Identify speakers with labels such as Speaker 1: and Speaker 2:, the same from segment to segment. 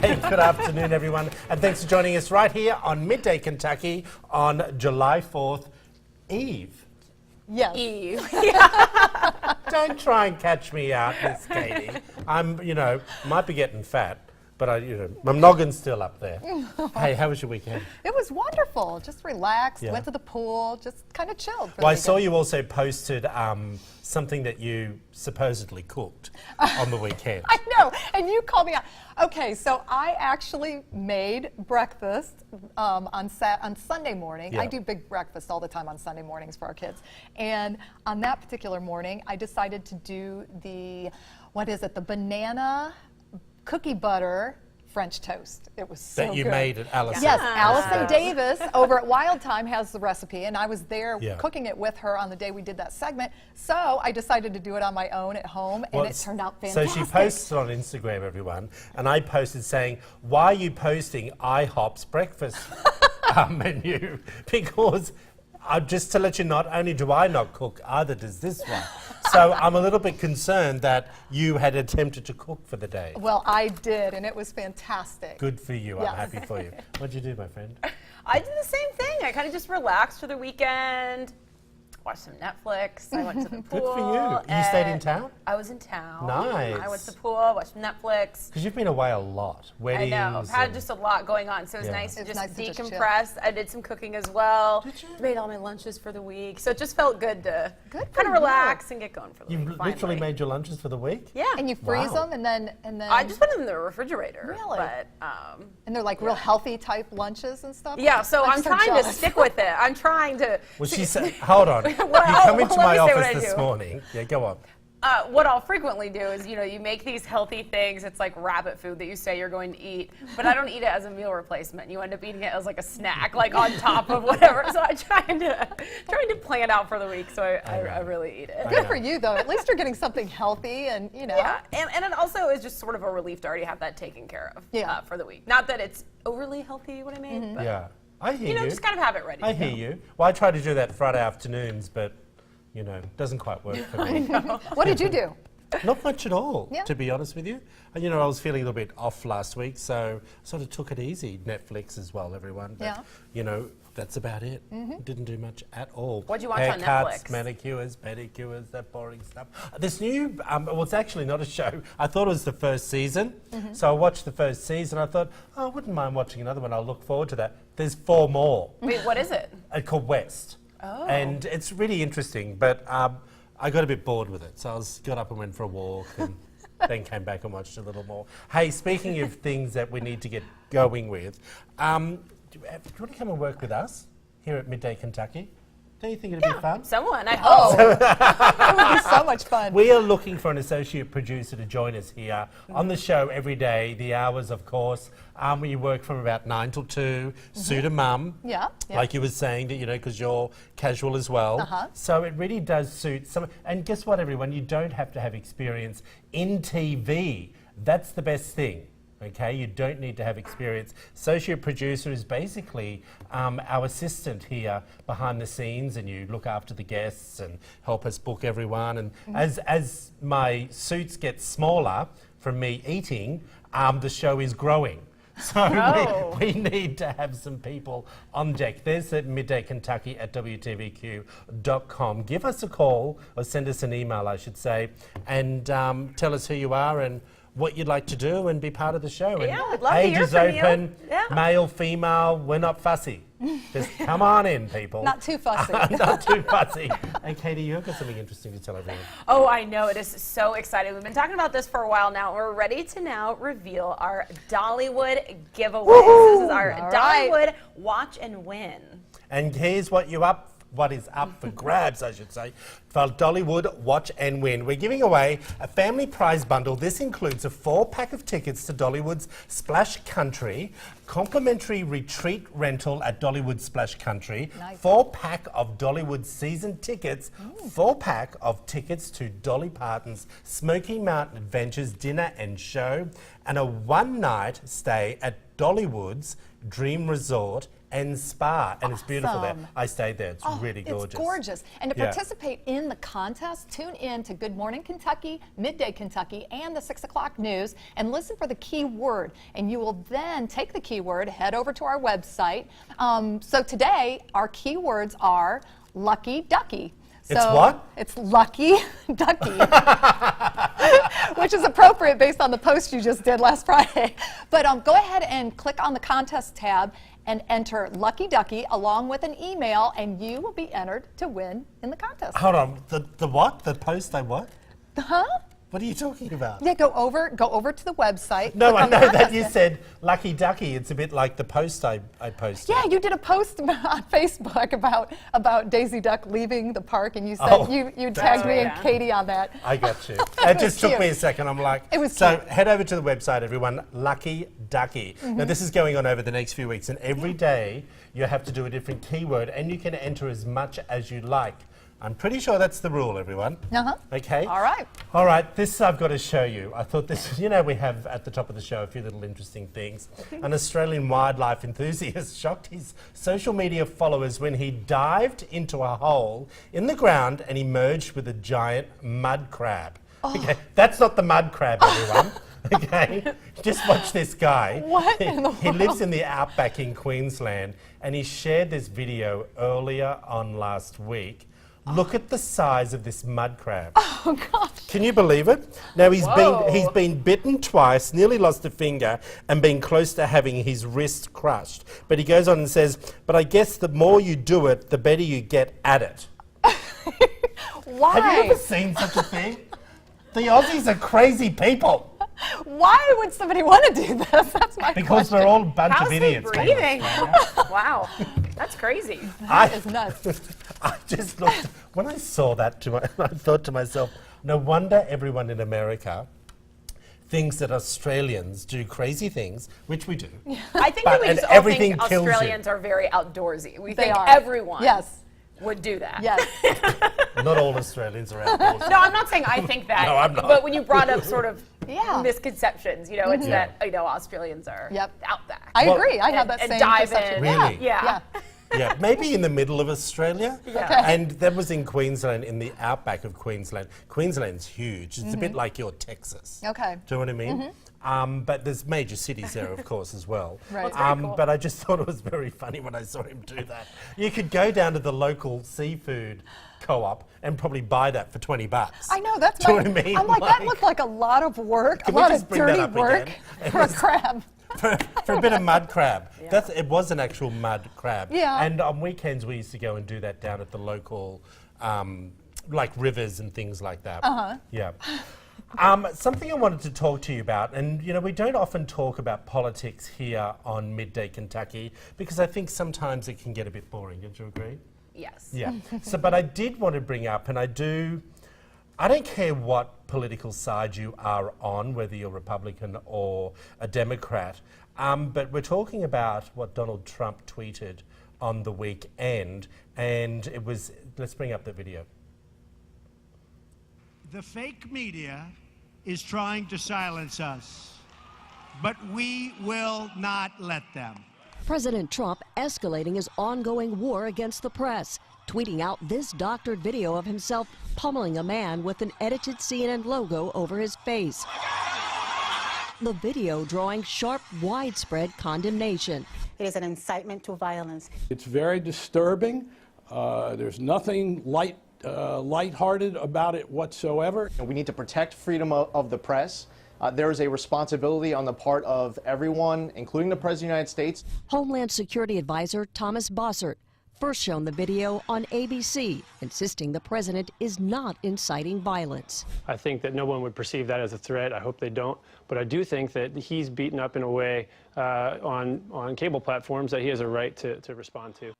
Speaker 1: Hey, good afternoon, everyone, and thanks for joining us right here on Midday Kentucky on July 4th Eve.
Speaker 2: Yes.
Speaker 3: Eve.
Speaker 1: Don't try and catch me out, Miss Katie. I'm, might be getting fat, but my noggin's still up there. Hey, how was your weekend?
Speaker 2: It was wonderful. Just relaxed,
Speaker 1: Yeah.
Speaker 2: went to the pool, just kind of chilled.
Speaker 1: Well, I saw you also posted something that you supposedly cooked on the weekend.
Speaker 2: I know, and you called me out. Okay, so I actually made breakfast on Sunday morning.
Speaker 1: Yeah.
Speaker 2: I do big breakfast all the time on Sunday mornings for our kids. And on that particular morning, I decided to do the banana cookie butter French toast. It was so
Speaker 1: That you
Speaker 2: good.
Speaker 1: made at Allison.
Speaker 2: Yes,
Speaker 3: Yeah.
Speaker 2: Allison Davis over at Wild Time has the recipe, and I was there
Speaker 1: Yeah.
Speaker 2: cooking it with her on the day we did that segment. So I decided to do it on my own at home, and it turned out fantastic.
Speaker 1: So she posted on Instagram, everyone, and I posted saying, why are you posting IHOP's breakfast menu? Because just to let you know, not only do I not cook, either does this one. So I'm a little bit concerned that you had attempted to cook for the day.
Speaker 2: Well, I did, and it was fantastic.
Speaker 1: Good for you.
Speaker 2: Yes.
Speaker 1: I'm happy for you. What'd you do, my friend?
Speaker 3: I did the same thing. I kind of just relaxed for the weekend, watched some Netflix. I went to the pool.
Speaker 1: Good for you. You stayed in town?
Speaker 3: I was in town.
Speaker 1: Nice.
Speaker 3: I went to the pool, watched Netflix.
Speaker 1: Because you've been away a lot.
Speaker 3: I
Speaker 1: Weddings.
Speaker 3: know. I've had
Speaker 1: and-
Speaker 3: just a lot going on, so it was
Speaker 1: Yeah.
Speaker 3: nice to
Speaker 2: It's
Speaker 3: just
Speaker 2: nice to just chill.
Speaker 3: decompress. I did some cooking as well.
Speaker 1: Did you?
Speaker 3: Made all my lunches for the week, so it just felt good to
Speaker 2: Good for
Speaker 3: kind of
Speaker 2: you.
Speaker 3: relax and get going for the
Speaker 1: You
Speaker 3: week.
Speaker 1: literally
Speaker 3: finally.
Speaker 1: made your lunches for the week?
Speaker 3: Yeah.
Speaker 2: And you freeze
Speaker 1: Wow.
Speaker 2: them, and then
Speaker 3: I just put them in the refrigerator.
Speaker 2: Really?
Speaker 3: But
Speaker 2: and they're like real healthy type lunches and stuff.
Speaker 3: yeah, so I'm
Speaker 2: just so
Speaker 3: trying to
Speaker 2: jealous.
Speaker 3: stick with it. I'm trying to.
Speaker 1: Well, she said, hold on. You
Speaker 3: Well,
Speaker 1: come into
Speaker 3: let
Speaker 1: my
Speaker 3: me say what
Speaker 1: office
Speaker 3: I
Speaker 1: this
Speaker 3: do.
Speaker 1: morning. Yeah, go on.
Speaker 3: What I'll frequently do is, you make these healthy things. It's like rabbit food that you say you're going to eat, but I don't eat it as a meal replacement. You end up eating it as like a snack, like on top of whatever. So I'm trying to plan out for the week, so I really eat it.
Speaker 1: I
Speaker 2: Good
Speaker 1: know.
Speaker 2: for you, though. At least you're getting something healthy, and
Speaker 3: Yeah, and it also is just sort of a relief to already have that taken care of
Speaker 2: Yeah.
Speaker 3: for the week. Not that it's overly healthy what I made, but
Speaker 1: Yeah. I hear you.
Speaker 3: just kind of have it ready.
Speaker 1: I hear you. Well, I try to do that Friday afternoons, but, doesn't quite work for me.
Speaker 2: what did you do?
Speaker 1: Not much at all,
Speaker 2: Yeah.
Speaker 1: to be honest with you. And, I was feeling a little bit off last week, so sort of took it easy. Netflix as well, everyone. But, that's about it. Didn't do much at all.
Speaker 3: What'd you watch on
Speaker 1: Haircuts,
Speaker 3: Netflix?
Speaker 1: manicures, pedicures, that boring stuff. This new, well, it's actually not a show. I thought it was the first season. So I watched the first season. I thought, I wouldn't mind watching another one. I'll look forward to that. There's 4 more.
Speaker 3: Wait, what is it?
Speaker 1: Called West.
Speaker 3: Oh.
Speaker 1: And it's really interesting, but I got a bit bored with it. So I got up and went for a walk and then came back and watched a little more. Hey, speaking of things that we need to get going with, do you want to come and work with us here at Midday Kentucky? Don't you think it'd be fun?
Speaker 3: Someone, I hope.
Speaker 2: It would be so much fun.
Speaker 1: We are looking for an associate producer to join us here on the show every day. The hours, of course, we work from about 9 till 2, suit a mum.
Speaker 2: Yeah, yeah.
Speaker 1: Like you were saying, that because you're casual as well. So it really does suit some. And guess what, everyone? You don't have to have experience in TV. That's the best thing. Okay, you don't need to have experience. Associate producer is basically our assistant here behind the scenes, and you look after the guests and help us book everyone. And as my suits get smaller from me eating, the show is growing. So we need to have some people on deck. There's at Midday Kentucky at WTVQ.com. Give us a call or send us an email, I should say, and tell us who you are and what you'd like to do and be part of the show.
Speaker 3: Yeah,
Speaker 1: and
Speaker 3: we'd love to
Speaker 1: age
Speaker 3: hear
Speaker 1: is
Speaker 3: from you.
Speaker 1: open,
Speaker 3: Yeah.
Speaker 1: male, female, we're not fussy. Just come on in, people.
Speaker 2: Not too fussy.
Speaker 1: Not too fussy. And Katie, you've got something interesting to tell everyone.
Speaker 3: Oh, I know. It is so exciting. We've been talking about this for a while now. We're ready to now reveal our Dollywood giveaways. This is our
Speaker 2: All right.
Speaker 3: Dollywood Watch and Win.
Speaker 1: And here's what is up for grabs, I should say, for Dollywood Watch and Win. We're giving away a family prize bundle. This includes a 4-pack of tickets to Dollywood's Splash Country, complimentary retreat rental at Dollywood Splash Country,
Speaker 2: Nice.
Speaker 1: 4-pack of Dollywood season tickets, 4-pack of tickets to Dolly Parton's Smoky Mountain Adventures dinner and show, and a 1-night stay at Dollywood's Dream Resort and Spa, and it's beautiful there.
Speaker 2: Awesome.
Speaker 1: I stayed there. It's really gorgeous.
Speaker 2: It's gorgeous. And to participate in the contest, tune in to Good Morning Kentucky, Midday Kentucky, and the 6 o'clock news, and listen for the keyword. And you will then take the keyword, head over to our website. So today, our keywords are Lucky Ducky.
Speaker 1: It's what?
Speaker 2: It's Lucky Ducky, which is appropriate based on the post you just did last Friday. But go ahead and click on the contest tab and enter Lucky Ducky along with an email, and you will be entered to win in the contest.
Speaker 1: Hold on. The what? The post I what?
Speaker 2: Huh?
Speaker 1: What are you talking about?
Speaker 2: Yeah, go over to the website.
Speaker 1: No,
Speaker 2: click
Speaker 1: I
Speaker 2: on the
Speaker 1: know that
Speaker 2: contest
Speaker 1: you
Speaker 2: tab.
Speaker 1: said Lucky Ducky. It's a bit like the post I posted.
Speaker 2: Yeah, you did a post on Facebook about Daisy Duck leaving the park, and you said
Speaker 1: Oh,
Speaker 2: you tagged me
Speaker 3: right.
Speaker 2: and Katie on that.
Speaker 1: I got you. It just took
Speaker 2: cute.
Speaker 1: me a second. I'm like,
Speaker 2: It was
Speaker 1: so
Speaker 2: cute.
Speaker 1: head over to the website, everyone. Lucky Ducky. Now this is going on over the next few weeks, and every day you have to do a different keyword, and you can enter as much as you like. I'm pretty sure that's the rule, everyone.
Speaker 2: Uh-huh.
Speaker 1: Okay.
Speaker 2: All right.
Speaker 1: All right, this I've got to show you. I thought this, we have at the top of the show a few little interesting things. An Australian wildlife enthusiast shocked his social media followers when he dived into a hole in the ground and emerged with a giant mud crab. Okay, that's not the mud crab, everyone. Okay, just watch this guy.
Speaker 2: What in the
Speaker 1: He lives in the outback in Queensland, and he shared this video earlier on last week. Look at the size of this mud crab.
Speaker 2: Oh gosh.
Speaker 1: Can you believe it? Now he's
Speaker 3: Whoa.
Speaker 1: been bitten twice, nearly lost a finger, and been close to having his wrist crushed. But he goes on and says, "But I guess the more you do it, the better you get at it."
Speaker 2: Why?
Speaker 1: Have you ever seen such a thing? The Aussies are crazy people
Speaker 2: Why would somebody want to do this? That's my
Speaker 1: because
Speaker 2: question.
Speaker 1: we're all a bunch
Speaker 3: How's
Speaker 1: of
Speaker 3: he
Speaker 1: idiots.
Speaker 3: breathing? Wow, that's crazy.
Speaker 2: That is nuts.
Speaker 1: I just looked, when I saw that, I thought to myself, no wonder everyone in America thinks that Australians do crazy things, which we do.
Speaker 3: I think
Speaker 1: But-
Speaker 3: that we
Speaker 1: and
Speaker 3: just all
Speaker 1: everything
Speaker 3: think
Speaker 1: kills you.
Speaker 3: Australians are very outdoorsy. We
Speaker 2: They
Speaker 3: think
Speaker 2: are.
Speaker 3: everyone
Speaker 2: Yes.
Speaker 3: would do that.
Speaker 2: Yes.
Speaker 1: Not all Australians are outdoors.
Speaker 3: No, I'm not saying I think that.
Speaker 1: No, I'm not.
Speaker 3: But when you brought up sort of
Speaker 2: Yeah.
Speaker 3: misconceptions, it's that
Speaker 1: Mm-hmm.
Speaker 3: Australians are
Speaker 2: Yep.
Speaker 3: out there.
Speaker 2: I
Speaker 1: Well-
Speaker 2: agree. I have
Speaker 3: And-
Speaker 2: that
Speaker 3: and
Speaker 2: same
Speaker 3: dive
Speaker 2: perception.
Speaker 3: in.
Speaker 1: Really?
Speaker 3: Yeah.
Speaker 1: Yeah, maybe in the middle of Australia.
Speaker 3: Yeah.
Speaker 2: Okay.
Speaker 1: And that was in Queensland, in the outback of Queensland. Queensland's huge. It's a bit like your Texas.
Speaker 2: Okay.
Speaker 1: Do you know what I mean? But there's major cities there, of course, as well.
Speaker 2: Right. That's
Speaker 3: very cool.
Speaker 1: But I just thought it was very funny when I saw him do that. You could go down to the local seafood co-op and probably buy that for $20.
Speaker 2: I know, that's
Speaker 1: Do you
Speaker 2: my,
Speaker 1: know what I mean?
Speaker 2: I'm like, that looked like a lot of work,
Speaker 1: Can
Speaker 2: a
Speaker 1: we
Speaker 2: lot
Speaker 1: just
Speaker 2: of
Speaker 1: bring that
Speaker 2: dirty
Speaker 1: up
Speaker 2: work
Speaker 1: again?
Speaker 2: for a crab.
Speaker 1: for a bit of mud crab. It was an actual mud crab.
Speaker 2: Yeah.
Speaker 1: And on weekends we used to go and do that down at the local, like rivers and things like that. Yeah. Something I wanted to talk to you about, and we don't often talk about politics here on Midday Kentucky because I think sometimes it can get a bit boring. Don't you agree?
Speaker 3: Yes.
Speaker 1: Yeah. But I did want to bring up, and I don't care what political side you are on, whether you're Republican or a Democrat, but we're talking about what Donald Trump tweeted on the weekend, and it was, let's bring up the video.
Speaker 4: The fake media is trying to silence us, but we will not let them.
Speaker 5: President Trump escalating his ongoing war against the press, tweeting out this doctored video of himself pummeling a man with an edited CNN logo over his face. The video drawing sharp, widespread condemnation.
Speaker 6: It is an incitement to violence.
Speaker 7: It's very disturbing. There's nothing lighthearted about it whatsoever.
Speaker 8: We need to protect freedom of the press. There is a responsibility on the part of everyone, including the President of the United States.
Speaker 5: Homeland Security Advisor Thomas Bossert first shown the video on ABC, insisting the president is not inciting violence.
Speaker 9: I think that no one would perceive that as a threat. I hope they don't. But I do think that he's beaten up in a way on cable platforms that he has a right to respond to.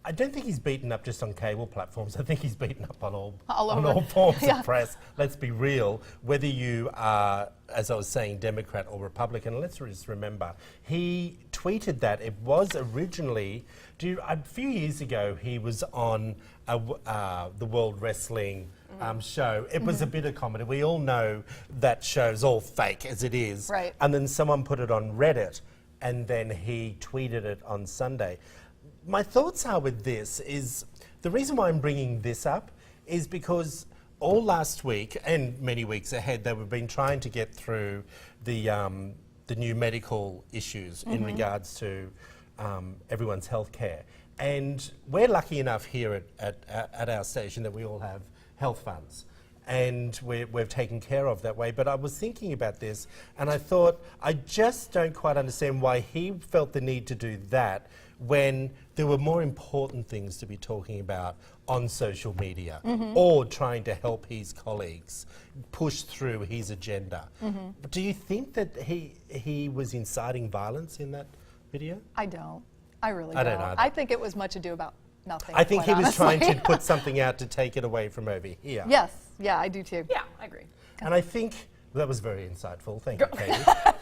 Speaker 1: I don't think he's beaten up just on cable platforms. I think he's beaten up on all
Speaker 2: over.
Speaker 1: forms
Speaker 2: Yeah.
Speaker 1: of press. Let's be real. Whether you are, as I was saying, Democrat or Republican, let's just remember, he tweeted that it was originally, a few years ago, he was on the World Wrestling show. It was a bit of comedy. We all know that show's all fake as it is.
Speaker 2: Right.
Speaker 1: And then someone put it on Reddit, and then he tweeted it on Sunday. My thoughts are with this is, the reason why I'm bringing this up is because all last week and many weeks ahead, they have been trying to get through the new medical issues in regards to everyone's health care. And we're lucky enough here at our station that we all have health funds. And we're taken care of that way. But I was thinking about this, and I thought, I just don't quite understand why he felt the need to do that when there were more important things to be talking about on social media or trying to help his colleagues push through his agenda. Do you think that he was inciting violence in that video?
Speaker 2: I don't. I really
Speaker 1: I
Speaker 2: don't.
Speaker 1: don't either.
Speaker 2: I think it was much ado about nothing.
Speaker 1: I think he
Speaker 2: quite
Speaker 1: was trying
Speaker 2: honestly.
Speaker 1: to put something out to take it away from over here.
Speaker 2: Yes, yeah, I do too.
Speaker 3: Yeah, I agree.
Speaker 1: And I think that was very insightful. Thank you, Katie.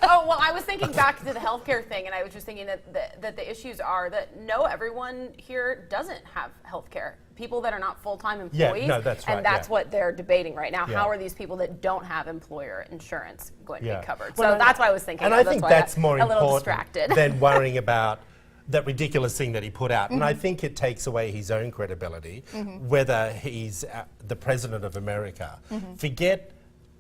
Speaker 3: Oh, well, I was thinking back to the healthcare thing, and I was just thinking that the issues are that everyone here doesn't have healthcare. People that are not full-time employees.
Speaker 1: Yeah, no, that's right.
Speaker 3: And that's
Speaker 1: yeah.
Speaker 3: what they're debating right now.
Speaker 1: Yeah.
Speaker 3: How are these people that don't have employer insurance going to
Speaker 1: Yeah.
Speaker 3: be covered?
Speaker 1: Well,
Speaker 3: So that's why I was thinking.
Speaker 1: And
Speaker 3: of.
Speaker 1: I think
Speaker 3: why
Speaker 1: that's
Speaker 3: I got
Speaker 1: more
Speaker 3: a little
Speaker 1: important
Speaker 3: distracted.
Speaker 1: than worrying about that ridiculous thing that he put out. And I think it takes away his own credibility, whether he's the president of America. Forget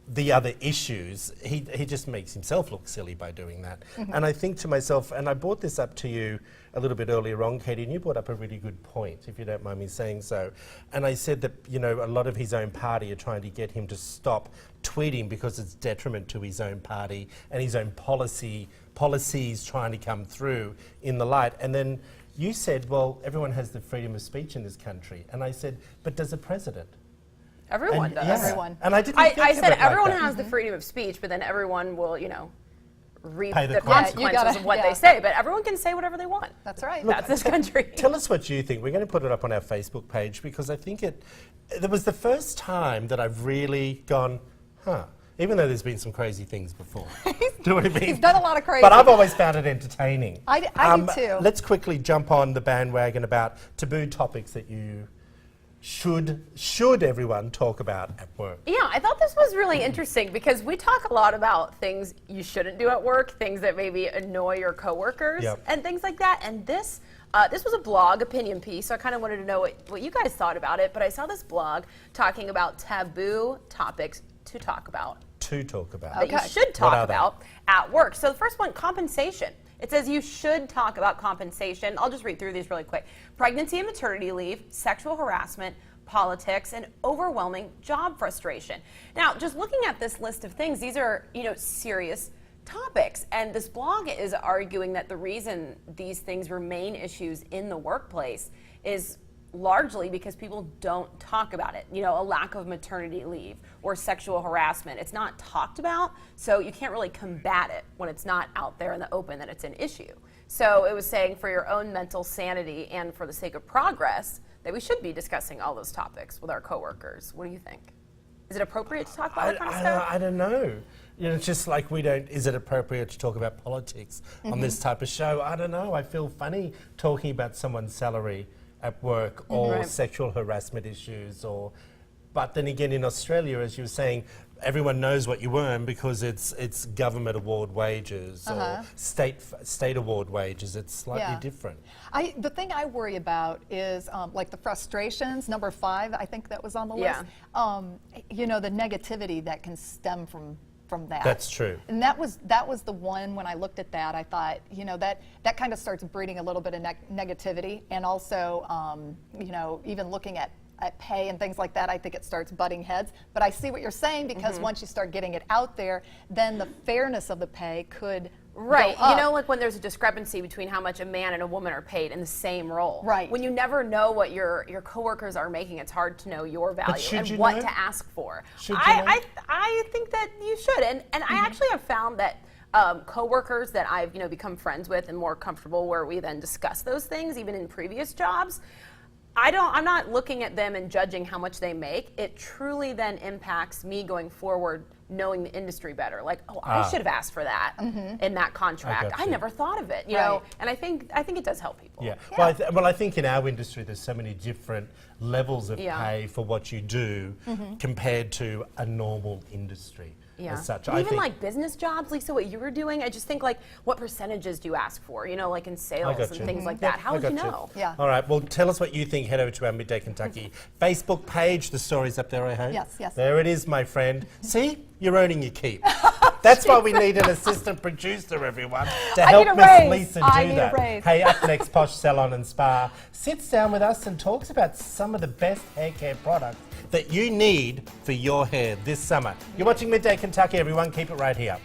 Speaker 1: the other issues, he just makes himself look silly by doing that. And I think to myself, and I brought this up to you a little bit earlier on, Katie, and you brought up a really good point, if you don't mind me saying so. And I said that, a lot of his own party are trying to get him to stop tweeting because it's detriment to his own party and his own policies trying to come through in the light. And then you said, well, everyone has the freedom of speech in this country. And I said, but does a president?
Speaker 3: Everyone
Speaker 1: And-
Speaker 3: does.
Speaker 1: yeah.
Speaker 2: Everyone.
Speaker 1: And I didn't
Speaker 3: I
Speaker 1: think of
Speaker 3: said
Speaker 1: it like
Speaker 3: everyone
Speaker 1: that.
Speaker 3: has the freedom of speech, but then everyone will, reap
Speaker 1: Pay the
Speaker 3: the
Speaker 1: consequences.
Speaker 3: consequences of what they say. But everyone can say whatever they want.
Speaker 2: That's right.
Speaker 3: That's this country.
Speaker 1: Tell us what you think. We're going to put it up on our Facebook page because I think it was the first time that I've really gone, even though there's been some crazy things before. Do you know what I mean?
Speaker 2: He's done a lot of crazy.
Speaker 1: But I've always found it entertaining.
Speaker 2: I do too.
Speaker 1: Let's quickly jump on the bandwagon about taboo topics that you should everyone talk about at work.
Speaker 3: Yeah, I thought this was really interesting because we talk a lot about things you shouldn't do at work, things that maybe annoy your coworkers and things like that. And this was a blog opinion piece, so I kind of wanted to know what you guys thought about it. But I saw this blog talking about taboo topics to talk about. That you should talk about at work. So the first one, compensation. It says you should talk about compensation. I'll just read through these really quick. Pregnancy and maternity leave, sexual harassment, politics, and overwhelming job frustration. Now, just looking at this list of things, these are, serious topics. And this blog is arguing that the reason these things remain issues in the workplace is largely because people don't talk about it. A lack of maternity leave or sexual harassment. It's not talked about, so you can't really combat it when it's not out there in the open that it's an issue. So it was saying for your own mental sanity and for the sake of progress that we should be discussing all those topics with our coworkers. What do you think? Is it appropriate to talk about that kind of stuff?
Speaker 1: I don't know. It's just like is it appropriate to talk about politics on this type of show? I don't know. I feel funny talking about someone's salary at work or sexual harassment issues but then again in Australia, as you were saying, everyone knows what you earn because it's government award wages or state award wages. It's slightly different.
Speaker 2: The thing I worry about is like the frustrations, number 5, I think that was on the list. The negativity that can stem from that.
Speaker 1: That's true.
Speaker 2: And that was the one when I looked at that, I thought, that kind of starts breeding a little bit of negativity. And also, even looking at pay and things like that, I think it starts butting heads. But I see what you're saying because once you start getting it out there, then the fairness of the pay could go up.
Speaker 3: Like when there's a discrepancy between how much a man and a woman are paid in the same role.
Speaker 2: Right.
Speaker 3: When you never know what your coworkers are making, it's hard to know your value and what to ask for. I think that you should. And I actually have found that coworkers that I've become friends with and more comfortable where we then discuss those things, even in previous jobs, I'm not looking at them and judging how much they make. It truly then impacts me going forward, knowing the industry better. Like, oh, I should have asked for that in that contract. I never thought of it, you know. And I think it does help people.
Speaker 1: Yeah. Well, I think in our industry, there's so many different levels of pay for what you do compared to a normal industry. As such.
Speaker 3: But even like business jobs, Lisa, what you were doing, I just think like, what percentages do you ask for? You know, like in sales and things like that. How would you know?
Speaker 2: Yeah.
Speaker 1: All right. Well, tell us what you think. Head over to our Midday Kentucky Facebook page. The story's up there, I hope.
Speaker 2: Yes, yes.
Speaker 1: There it is, my friend. See, you're earning your keep. That's why we need an assistant producer, everyone, to help Miss Lisa do that. Hey, up next, Posh Salon and Spa sits down with us and talks about some of the best hair care products that you need for your hair this summer. You're watching Midday Kentucky, everyone. Keep it right here.